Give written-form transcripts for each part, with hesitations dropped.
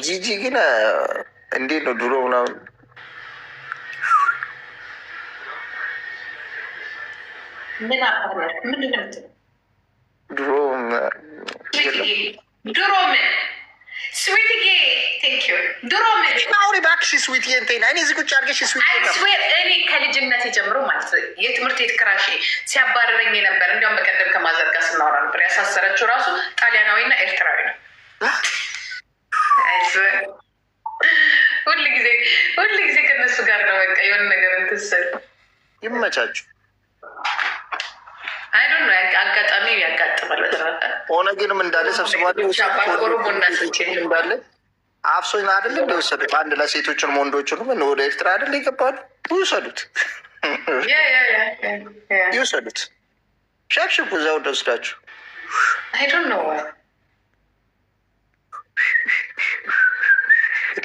ጂጂ ግን እንዴት ነው ድሮ ምናምን ድሮ ምን ስዊትዬ ድሮ ምን አሁን እባክሽ ስዊትዬ እንትን እኔ እዚህ ቁጭ አድርገሽ እኔ ከልጅነት የጀምሮ ማለት ነው የትምህርት ቤት ክራሼ ሲያባረረኝ ነበር። እንዲያውም በቀደም ከማዘር ጋር ስናወራ ነበር ያሳሰረችው ራሱ ጣሊያናዊና ኤርትራዊ ነው። ሁል ጊዜ ከነሱ ጋር ነው በቃ የሆነ ነገር እንትሰል ይመቻችሁ። አይዶን ነው አጋጣሚ ያጋጥማል። ሆነ ግንም እንዳለ ሰብስባለሁ እንዳለ አፍሶኝ አይደል እንደወሰዱት አንድ ለሴቶችን ወንዶችን ምን ወደ ኤርትራ አይደል ይገባሉ። ይወሰዱት ይወሰዱት ሻክሽኩ እዛው ደስዳችሁ አይዶን ነው።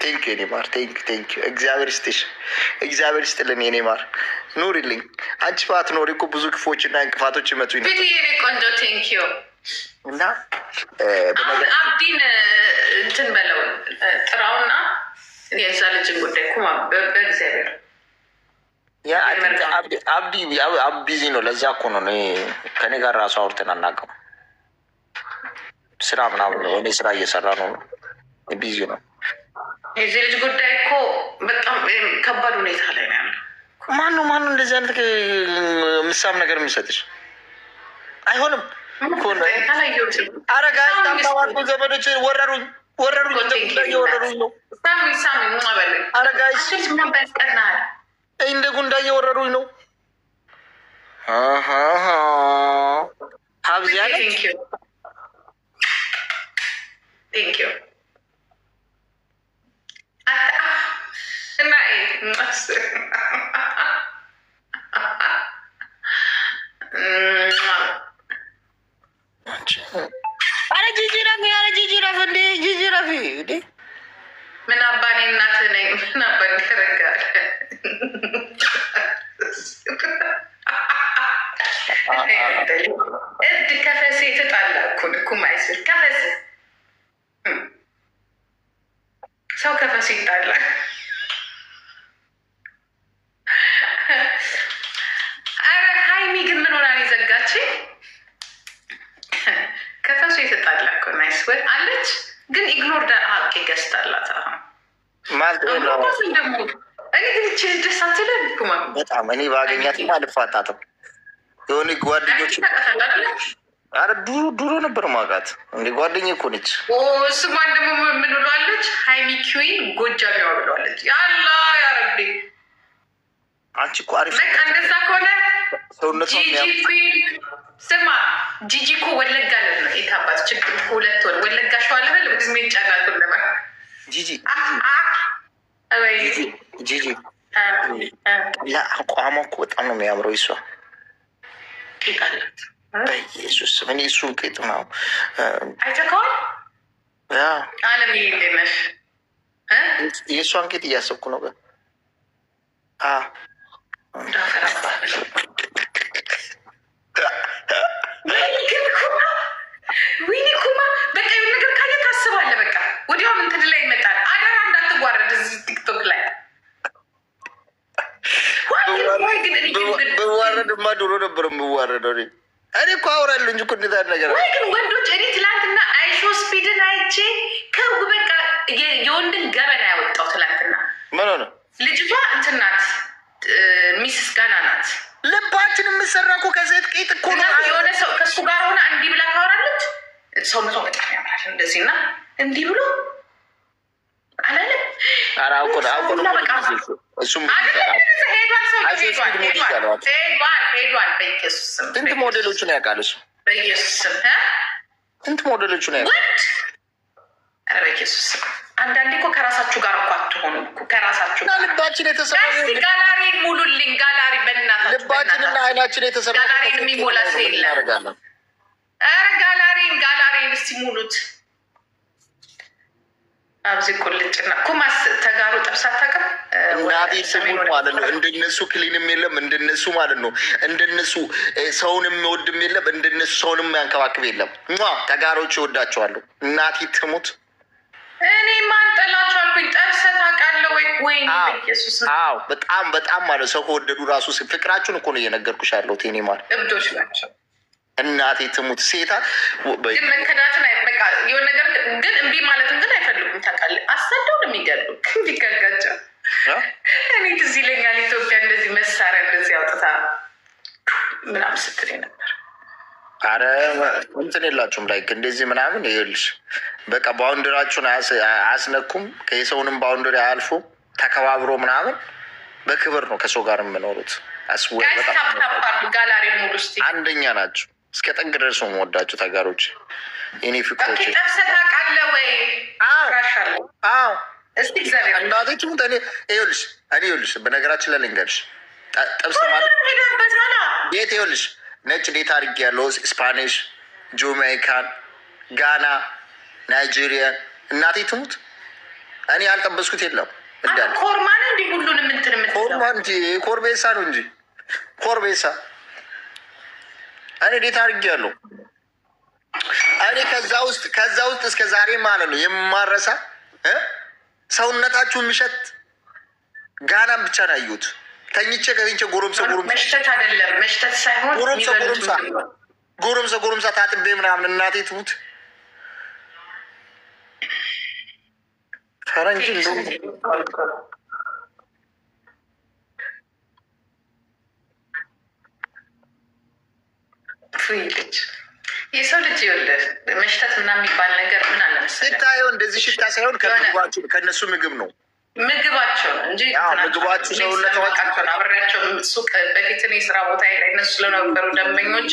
ቴንክ ዩ ኔማር ቴንክ ዩ እግዚአብሔር ይስጥሽ፣ እግዚአብሔር ይስጥልን የኔማር ኑሪልኝ። አንቺ ባት ኖሪ እኮ ብዙ ክፎችና እንቅፋቶች ይመጡኝ ነበር። የኔ ቆንጆ ቴንክ ዩ እና አብዲን እንትን በለው ጥራውና የዛ ልጅን ጉዳይ እኮ በእግዚአብሔር አብዲ ቢዚ ነው። ለዛ እኮ ነው ከኔ ጋር ራሱ አውርተን አናውቅም። ስራ ምናምን ነው እኔ ስራ እየሰራ ነው ቢዚ ነው። የዚህ ልጅ ጉዳይ እኮ በጣም ከባድ ሁኔታ ላይ ነው ያለው። ማነው እንደዚህ አይነት ምሳም ነገር የሚሰጥሽ? አይሆንም። አረጋ ታዋቁ ዘመዶች ወረሩኝ ነው። ሳሚ አረጋ እንደ ጉንዳ እየወረሩኝ ነው። ሀብዚያ ጂጂ ረፊ ምን አባኔ እናት ነኝ ምን አባኔ ተረጋል እድ ከፈሴ ትጣላ እኮ ማይስር ከፈሴ ሰው ከፈሴ ይጣላል። አረ ሀይሚ ግን ምን ሆና የዘጋች ከፈሱ የተጣላ እኮ ናይስ ወይ አለች። ግን ኢግኖር ሀቅ ገዝታላት ደግሞ እኔ ግን ችን ደስ አትልም በጣም እኔ ባገኛት አልፋታትም። የሆነ ጓደኞች አረ ድሮ ነበር ማውቃት እንደ ጓደኛ እኮ ነች። ስሟን ደግሞ ምን ብለዋለች? ሀይሚ ኪዊን ጎጃሚዋ ብለዋለች። ያላ ያረቤ አንቺ እኮ አሪፍ እንደዛ ከሆነ ሰውነት ስማ ጂጂ እኮ ወለጋ ነው የታባት ችግር እኮ 2 ወር ወለጋ ሸዋለ በል በዝሜ ይጫላል ነበር ጂጂ አቋሟ እኮ በጣም ነው የሚያምረው። ይሷ ቄጣለት በኢየሱስ እኔ እሱን ቄጥ ነው አይተከዋል። አለም ይሄንደነሽ የእሷን ቄጥ እያሰብኩ ነው ግን ወይኔ ኩማ በቃ የሆነ ነገር ካለ ታስባለህ። በቃ ወዲያው እንትን ላይ ይመጣል። አዳራ እንዳትዋረድ እዚህ ቲክቶክ ላይ ብዋረድማ ድሮ ነበር የምዋረደው። እኔ እኮ አውራለሁ እንጂ እኮ እንደዛ ነገር ወይ ግን ወንዶች እኔ ትላንትና አይሾ ስፒድን አይቼ ከው በቃ የወንድን ገበና ያወጣው ትላንትና። ምን ሆነ? ልጅቷ እንትን ናት ሚስስ ጋና ናት። ልባችን የምሰራ እኮ ከዘይት ቄጥ እኮ ነው። የሆነ ሰው ከሱ ጋር ሆና እንዲህ ብላ ታወራለች። ሰውነቷ በጣም ያምራል እንደዚህ እና እንዲህ ብሎ አላለም። ስንት ሞዴሎቹን ያውቃል እሱ? ስንት ሞዴሎቹን ያውቃል? በኢየሱስ አንዳንዴ እኮ ከራሳችሁ ጋር እኮ አትሆኑ እኮ ከራሳችሁ ጋር ልባችን የተሰራ ጋላሪ ሙሉልኝ። ጋላሪ በእናታችሁ ልባችንና አይናችን የተሰራ ጋላሪን የሚሞላ ሰው የለም። ኧረ ጋላሪን እስቲ ሙሉት። አብዚ ቁልጭና ኩማስ ተጋሩ ጥብስ አታውቅም። እናቴ ስሙን ማለት ነው። እንደነሱ ክሊንም የለም እንደነሱ ማለት ነው። እንደነሱ ሰውን የሚወድም የለም እንደነሱ ሰውን የሚያንከባክብ የለም። ተጋሮች ይወዳቸዋለሁ። እናቴ ትሙት። እኔ ማን ጠላቸው አልኩኝ። ጠብሰህ ታውቃለህ ወይ? ወይኔ ኢየሱስ። አዎ በጣም በጣም ማለት ሰው ከወደዱ ራሱ ፍቅራችሁን እኮ ነው እየነገርኩሽ ያለሁት። ኔ ማለት እብዶች ናቸው። እናቴ ትሙት። ሴታ ግን መከዳትን በቃ የሆነ ነገር ግን እምቢ ማለትን ግን አይፈልጉም። ታውቃለህ፣ አሳደው ነው የሚገሉ እንዲገልጋቸው። እኔ ትዝ ይለኛል ኢትዮጵያ እንደዚህ መሳሪያ እንደዚህ አውጥታ ምናምን ስትል ነበር። አረ እንትን የላችሁም ላይክ እንደዚህ ምናምን ይኸውልሽ፣ በቃ ባውንደራችሁን አያስነኩም። የሰውንም ባውንደሪ አያልፉም። ተከባብሮ ምናምን በክብር ነው ከሰው ጋር የምኖሩት። ጋላሪ ሙሉ ስ አንደኛ ናቸው። እስከ ጥግ ድረስ ነው የምወዳቸው ተጋሮች፣ የኔ ፍቅሮች። ጠብሰህ ታውቃለህ ወይ? አዎ እስቲ እግዚአብሔር እናቴ ትሙት። ይኸውልሽ በነገራችን ላይ ልንገርሽ፣ ጥብስ ማለት ቤት ይኸውልሽ ነጭ ዴት አድርጌ ያለው ስፓኒሽ፣ ጃማይካን፣ ጋና፣ ናይጄሪያን እናቴ ትሙት። እኔ ያልጠበስኩት የለም እንዳለ ኮርማ ነው እንዲ ሁሉንም እንትን የምትለው ኮርማ እንጂ ኮርቤሳ ነው እንጂ ኮርቤሳ እኔ ዴት አድርጌ ያለው እኔ ከዛ ውስጥ እስከ ዛሬ ማለት ነው የማረሳ ሰውነታችሁ የሚሸት ጋናም ብቻ ነው ያዩት። ተኝቼ ጎረምሳ መሽተት አይደለም መሽተት ሳይሆን ጎረምሳ ታጥቤ ምናምን እናቴ ትሙት። ፈረንጅ ልጅ የሰው ልጅ ይኸውልህ መሽተት ምናምን የሚባል ነገር ምን አለ መሰለህ፣ ሽታየው እንደዚህ ሽታ ሳይሆን ከእነሱ ምግብ ነው ምግባቸው ነው እንጂ ምግባቸው ሰውነታቸውን አብሬያቸው ሱቅ በፊት እኔ ስራ ቦታ ላይ እነሱ ስለነበሩ ደንበኞቼ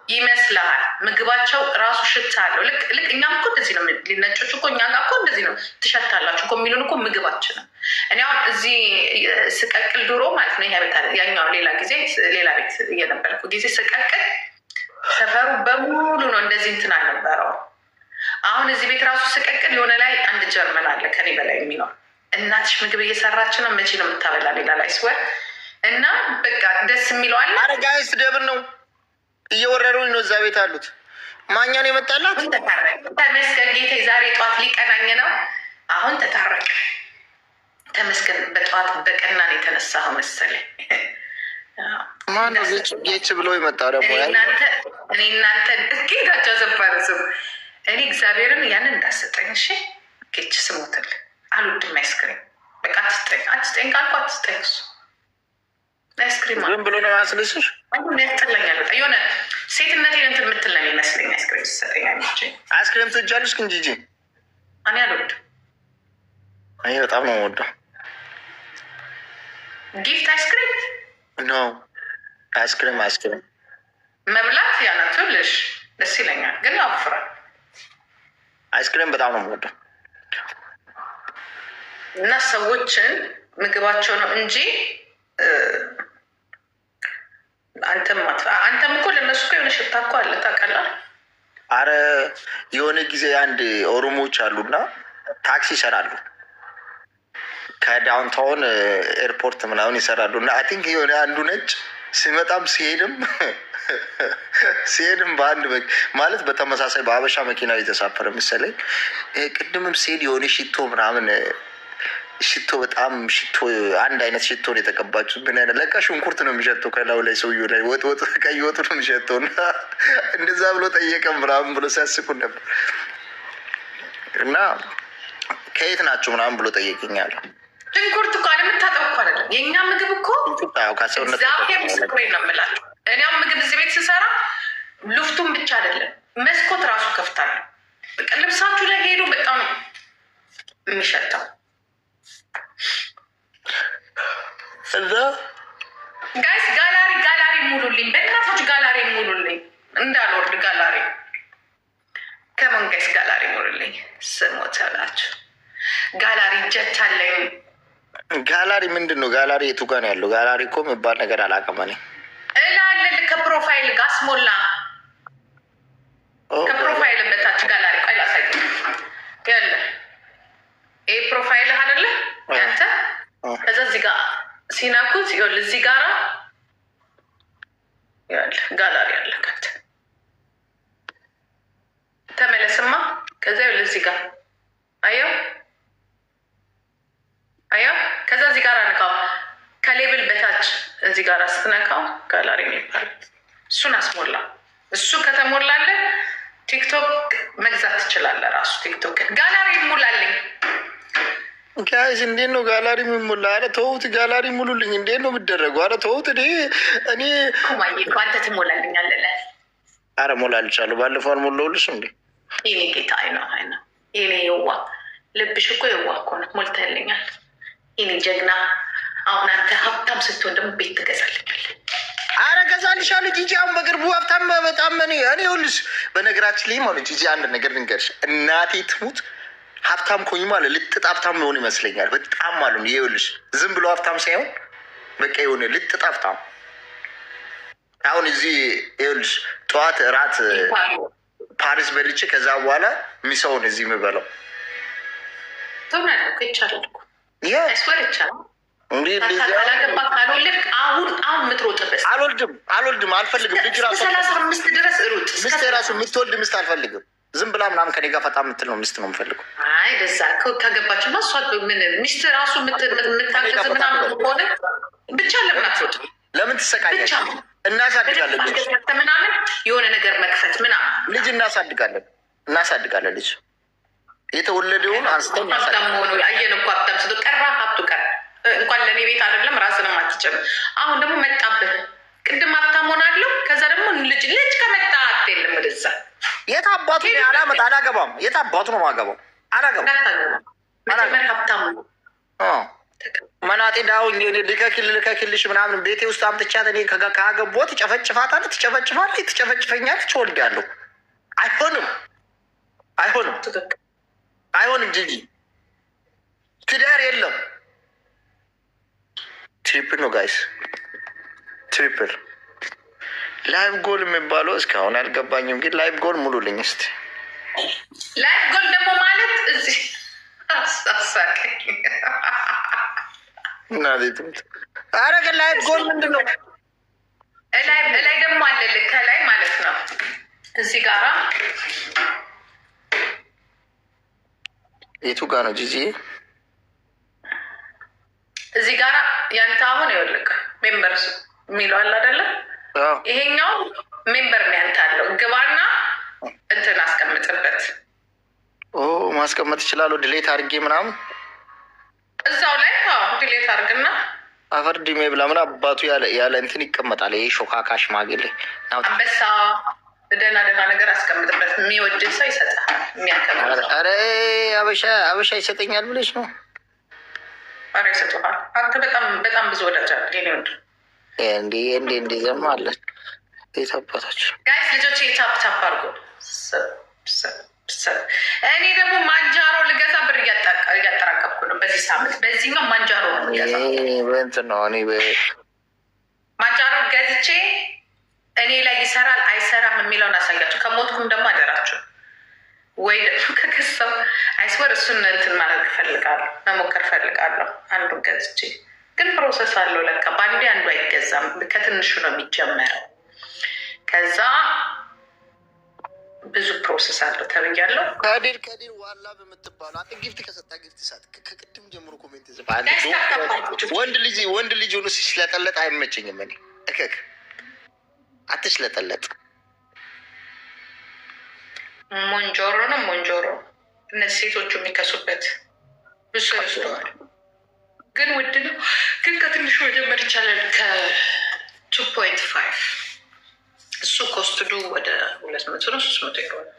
ይመስልሃል ምግባቸው ራሱ ሽታ አለው። ልክ እኛም እኮ እንደዚህ ነው። ሊነጮች እኮ እኛ ጋር እኮ እንደዚህ ነው ትሸታላችሁ እኮ የሚሉን እኮ ምግባችን ነው። እኔ አሁን እዚህ ስቀቅል ድሮ ማለት ነው ያኛው ሌላ ቤት እየነበርኩ ጊዜ ስቀቅል ሰፈሩ በሙሉ ነው እንደዚህ እንትን አልነበረው። አሁን እዚህ ቤት ራሱ ስቀቅል የሆነ ላይ አንድ ጀርመን አለ ከኔ በላይ የሚኖር እናትሽ ምግብ እየሰራች ነው መቼ ነው የምታበላ ሌላ ላይ ስወር እና በቃ ደስ የሚለው አለ። አረጋይስ ደብል ነው እየወረሩኝ ነው እዛ ቤት አሉት። ማኛን የመጣላት ተመስገን ጌታ ዛሬ ጠዋት ሊቀናኝ ነው። አሁን ተታረቅ ተመስገን። በጠዋት በቀናን የተነሳው መሰለኝ ማነው ጌች ብሎ ይመጣ ደግሞ እኔ እናንተ ጌታቸው ዘባረስም እኔ እግዚአብሔርን ያንን እንዳሰጠኝ እሺ ጌች ስሞትል አልወድም አይስክሪም በቃ አትስጠኝ ካልኩ አትስጠኝ። እሱ አይስክሪም ዝም ብሎ ነው ያስልስሽ ያስጠላኛል። በቃ የሆነ ሴትነቴን እንትን የምትል ነው የሚመስለኝ አይስክሪም ሲሰጠኝ። አይስክሪም ትወጃለሽ ግን ጂጂ? እኔ አልወድም። እኔ በጣም ነው የምወደው። ጊፍት አይስክሪም ኖ አይስክሪም መብላት ያናትልሽ ደስ ይለኛል ግን አፍራል። አይስክሪም በጣም ነው የምወደው እና ሰዎችን ምግባቸው ነው እንጂ አንተም እኮ ለእነሱ እኮ የሆነ ሽታ እኮ አለ ታውቃለህ። አረ የሆነ ጊዜ አንድ ኦሮሞዎች አሉና ታክሲ ይሰራሉ ከዳውንታውን ኤርፖርት ምናምን ይሰራሉ እና አይ ቲንክ የሆነ አንዱ ነጭ ሲመጣም ሲሄድም በአንድ ማለት በተመሳሳይ በሀበሻ መኪና የተሳፈረ መሰለኝ። ቅድምም ሲሄድ የሆነ ሽቶ ምናምን ሽቶ በጣም ሽቶ አንድ አይነት ሽቶ ነው የተቀባችው። ምን አይነት ለቃ ሽንኩርት ነው የሚሸተው ከላዩ ላይ ሰውዬው ላይ ወጥ ቀይ ወጡ ነው የሚሸተው እና እንደዛ ብሎ ጠየቀም ምናምን ብሎ ሲያስቁ ነበር እና ከየት ናቸው ምናምን ብሎ ጠየቅኛለሁ። ሽንኩርት እኮ አለምታጠብ እኮ አይደለም የእኛ ምግብ እኮ ከሰውነት ምስክሬ ነው የምላቸው። እኔም ምግብ እዚህ ቤት ስሰራ ሉፍቱን ብቻ አይደለም መስኮት ራሱ ከፍታለሁ። በቃ ልብሳችሁ ላይ ሄዱ በጣም የሚሸተው እዛ ጋይስ ጋላሪ ሙሉልኝ፣ በእናቶች ጋላሪ ሙሉልኝ፣ እንዳልወርድ ጋላሪ ከመን ጋይስ ጋላሪ ሙሉልኝ። ስሞተላችሁ ጋላሪ ጀት አለኝ። ጋላሪ ምንድን ነው? ጋላሪ የቱ ጋር ነው ያለው? ጋላሪ እኮ የሚባል ነገር አላውቅም እኔ። እላለል ከፕሮፋይል ጋር አስሞላ ከፕሮፋይል በታች ጋላሪ ቆይ ላሳይ ያለ ተመልከት። ተመለስማ። ከዛ ለዚህ ጋር አየው አየው። ከዛ እዚህ ጋር አንካው፣ ከሌብል በታች እዚህ ጋር ስትነካው ጋላሪ የሚባል እሱን አስሞላ። እሱ ከተሞላለ ቲክቶክ መግዛት ትችላለህ። ራሱ ቲክቶክ ጋላሪ ይሙላልኝ። ጋይስ እንዴት ነው ጋላሪ የሚሞላ? አረ ተውት፣ ጋላሪ ሙሉልኝ። እንዴት ነው የምደረገው? አረ ተውት። እኔ አንተ ትሞላልኛለህ። አረ ሞላልቻለሁ። ባለፈው አልሞላሁልሽ እንዴ? ይኔ ጌታ አይነው ይኔ የዋ ልብሽ እኮ የዋ እኮ ነው። ሞልተልኛል ይኔ ጀግና። አሁን አንተ ሀብታም ስትሆን ደግሞ ቤት ትገዛልኛል። አረ ገዛልሻለሁ ጂጂ። አሁን በቅርቡ ሀብታም በጣም እኔ ይኸውልሽ፣ በነገራችን ላይ ማለት ጂጂ አንድ ነገር ልንገርሽ፣ እናቴ ትሙት ሀብታም ኮኝ ማለት ልጥጥ ሀብታም መሆን ይመስለኛል። በጣም ማለት ነው። ይኸውልሽ ዝም ብሎ ሀብታም ሳይሆን በቃ የሆነ ልጥጥ ሀብታም። አሁን እዚህ ይኸውልሽ ጠዋት እራት ፓሪስ በልቼ ከዛ በኋላ ሚሰውን እዚህ የምበላው ካላገባ ካልወለድ አሁን የምትሮጥበት አልወልድም፣ አልፈልግም። ልጅ ራሱ 35 ድረስ ሩጥ። ሚስት ራሱ የምትወልድ ሚስት አልፈልግም። ዝም ብላ ምናምን ከኔ ጋር ፈታ የምትል ነው ሚስት ነው የምፈልገው። አይ በዛ ከገባች ማሷ ምን ሚስት ራሱ የምታገዝ ምናምን ከሆነ ብቻ ለምን አትወጥ? ለምን ትሰቃያለች? እናሳድጋለን ምናምን የሆነ ነገር መክፈት ምናምን ልጅ እናሳድጋለን ልጅ የተወለደውን አንስተን ሆኑ አየን እኮ ሀብታም ስቶ ቀራ ሀብቱ ቀር እንኳን ለእኔ ቤት አይደለም ራስንም አትችልም። አሁን ደግሞ መጣብህ። ቅድም ሀብታም ሆናለሁ፣ ከዛ ደግሞ ልጅ ከመጣ አትየለም ወደዛ። የት አባቱ አላመጣ አላገባም። የት አባቱ ነው ማገባው? መጀመሪያ ሀብታም መናጤ ዳው ልከክልሽ ምናምን ቤቴ ውስጥ አምጥቻት እኔ ካገቦት ትጨፈጭፋታለች፣ ትጨፈጭፋለች፣ ትጨፈጭፈኛለች። እወልዳለሁ። አይሆንም ጂጂ፣ ትዳር የለም። ትሪፕል ነው ጋይስ፣ ትሪፕል ላይቭ ጎል የሚባለው እስካሁን አልገባኝም፣ ግን ላይቭ ጎል ሙሉልኝ እስኪ። ላይቭ ጎል ደግሞ ማለት እዚህ አሳቀኝ እና ኧረ ግን ላይቭ ጎል ምንድን ነው? ላይ ደግሞ አለልህ ከላይ ማለት ነው። እዚህ ጋራ የቱ ጋር ነው ጂጂ? እዚህ ጋራ ያንተ አሁን ይኸውልህ ሜምበርስ የሚለው አለ አይደለ? ይሄኛው ሜምበር ነው ያንተ አለው። ግባና እንትን አስቀምጥበት። ማስቀመጥ ይችላለሁ። ድሌት አድርጌ ምናምን እዛው ላይ ድሌት አድርግና አፈር ድሜ ብላ ምን አባቱ ያለ እንትን ይቀመጣል። ይሄ ሾካካ ሽማግሌ አንበሳ ደህና ነገር አስቀምጥበት። የሚወድ ሰው ይሰጥሃል። የሚያከብር ኧረ አበሻ ይሰጠኛል ብለሽ ነው? ኧረ ይሰጡሃል። አንተ በጣም ብዙ ወዳጅ አለ። ይሄ ወድ እንዴ ዘማ አለን። ቤት አባታችሁ ጋይስ ልጆች የታፕታፕ አድርጎ እኔ ደግሞ ማንጃሮ ልገዛ ብር እያጠራቀምኩ ነው በዚህ ሳምንት። በዚህኛው ማንጃሮ ነው እንትን ነው እኔ ማንጃሮ ገዝቼ እኔ ላይ ይሰራል አይሰራም የሚለውን አሳያችሁ። ከሞትኩም ደግሞ አደራችሁ ወይ ደግሞ ከከሰው አይስወር እሱን እንትን ማለት እፈልጋለሁ፣ መሞከር እፈልጋለሁ። አንዱን ገዝቼ ግን ፕሮሰስ አለው ለካ። በአንዴ አንዱ አይገዛም፣ ከትንሹ ነው የሚጀመረው። ከዛ ብዙ ፕሮሰስ አለው ተብያለሁ። ከዲር ዋላ በምትባሉ አንተ ጊፍት ከሰጣ ጊፍት ሳት ከቅድም ጀምሮ ኮሜንት ዝባል ወንድ ልጅ ሆኖ ሲሽለጠለጥ አይመቸኝም። እኔ እከክ አትሽለጠለጥ። ሞንጆሮ ነው ሞንጆሮ። እነዚህ ሴቶቹ የሚከሱበት ብዙ ይወስደዋል፣ ግን ውድ ነው። ግን ከትንሹ መጀመር ይቻላል። ከ2.5 እሱ ኮስትዱ ወደ 200 ነው 300 ይሆናል።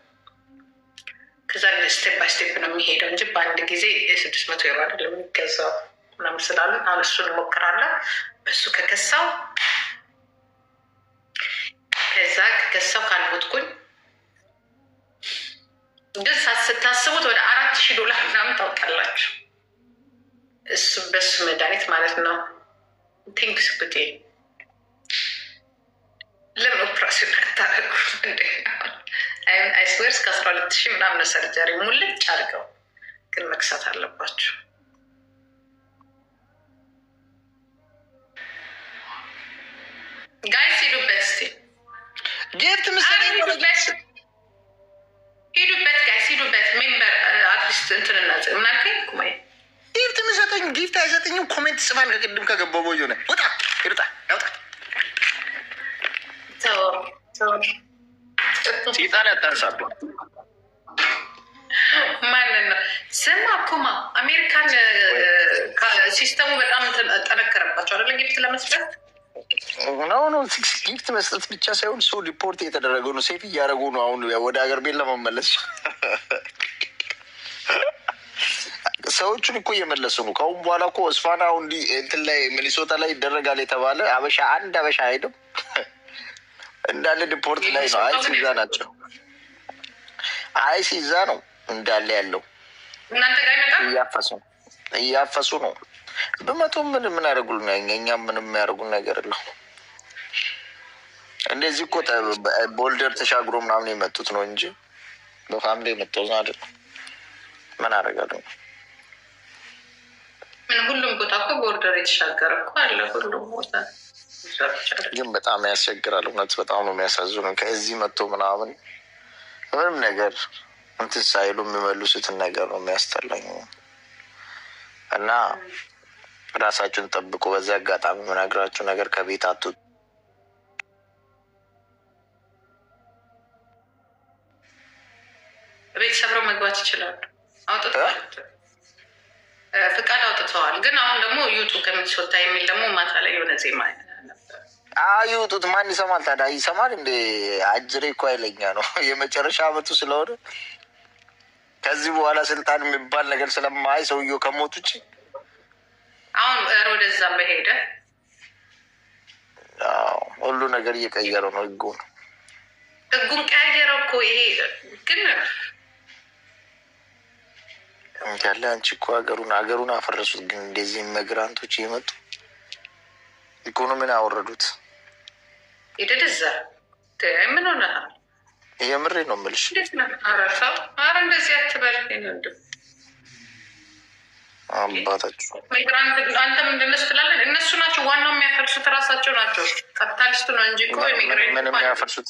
ከዛ ስቴፕ ባይ ስቴፕ ነው የሚሄደው እንጂ በአንድ ጊዜ 600 ዩሮ አይደለም የሚገዛው ምናምን ስላሉ አሁን እሱን እሞክራለሁ። በሱ ከከሳው ካልሞትኩኝ ግን ስታስቡት ወደ $4000 ምናምን ታውቃላችሁ። እሱ በሱ መድኃኒት ማለት ነው። ቲንክስ ብቴ ለምን ኦፕራሲዮን ታደረጉ እንደ አይስዌር እስከ 12,000 ምናምን ሰርጀሪ ሙልጭ አድርገው፣ ግን መክሳት አለባችሁ። ጋይስ ሂዱበት እስኪ። ጊፍት ምሰጠኝ ሂዱበት ጋይስ ሂዱበት። ሜምበር አትሊስት እንትንና ምናልከኝ ኩማይ ጊፍት ምሰጠኝ ጊፍት አይሰጠኝም። ኮሜንት ጽፋል ከቅድም ከገባው ቦዮ ነ ወጣ ይሩጣ ያውጣ ሴጣን ያታንሳሉ። ማንን ነው ስማ ኩማ አሜሪካን ሲስተሙ በጣም ጠነከረባቸው አይደለ? ጊፍት ለመስጠት ነው ጊፍት መስጠት ብቻ ሳይሆን ሰው ሪፖርት እየተደረገ ነው። ሴፍ እያደረጉ ነው። አሁን ወደ ሀገር ቤት ለመመለስ ሰዎቹን እኮ እየመለሱ ነው። ከአሁን በኋላ እኮ እስፋና እንዲህ እንትን ላይ ሚኒሶታ ላይ ይደረጋል የተባለ አበሻ አንድ አበሻ አይሄድም እንዳለ ሪፖርት ላይ ነው። አይሲ እዛ ናቸው። አይሲ እዛ ነው እንዳለ ያለው። እናንተ ጋር ይመጣል። እያፈሱ ነው። በመቶ ምን ያደርጉልን? እኛም ምንም የሚያደርጉን ነገር የለው። እንደዚህ እኮ ቦልደር ተሻግሮ ምናምን የመጡት ነው እንጂ በፋሚሊ የመጣው አይደለም። ምን አደርጋለሁ? ምን ሁሉም ቦታ እኮ ቦርደር የተሻገረ እኮ አለ። ሁሉም ቦታ ግን በጣም ያስቸግራል። እውነት በጣም ነው የሚያሳዝኑ። ከዚህ መጥቶ ምናምን ምንም ነገር እንትን ሳይሉ የሚመልሱትን ነገር ነው የሚያስጠላኝ። እና ራሳችሁን ጠብቁ። በዚህ አጋጣሚ የምነግራችሁ ነገር ከቤት አትውጡ። ቤት ሰብረው መግባት ይችላሉ። አውጥተዋል፣ ፍቃድ አውጥተዋል። ግን አሁን ደግሞ ይውጡ ከሚስወታ የሚል ደግሞ ማታ ላይ የሆነ ዜማ ነበር። ይውጡት። ማን ይሰማል ታዲያ? ይሰማል እንደ አጅሬ እኮ ኃይለኛ ነው። የመጨረሻ አመቱ ስለሆነ ከዚህ በኋላ ስልጣን የሚባል ነገር ስለማይ ሰውየው ከሞት ውጭ አሁን ወደዛ በሄደ ሁሉ ነገር እየቀየረው ነው። ህጉን ቀያየረው እኮ ይሄ ግን ያለ አንቺ እኮ ሀገሩን አፈረሱት። ግን እንደዚህ ኢሚግራንቶች እየመጡ ኢኮኖሚን አወረዱት። ይደደዛ ምን ሆነ? የምሬ ነው የምልሽ። ኧረ እንደዚህ አትበል አባታችሁ። አንተ ምንድን ነው ስትላለን? እነሱ ናቸው ዋናው የሚያፈርሱት፣ ራሳቸው ናቸው። ካፒታሊስቱ ነው እንጂ እኮ ምን የሚያፈርሱት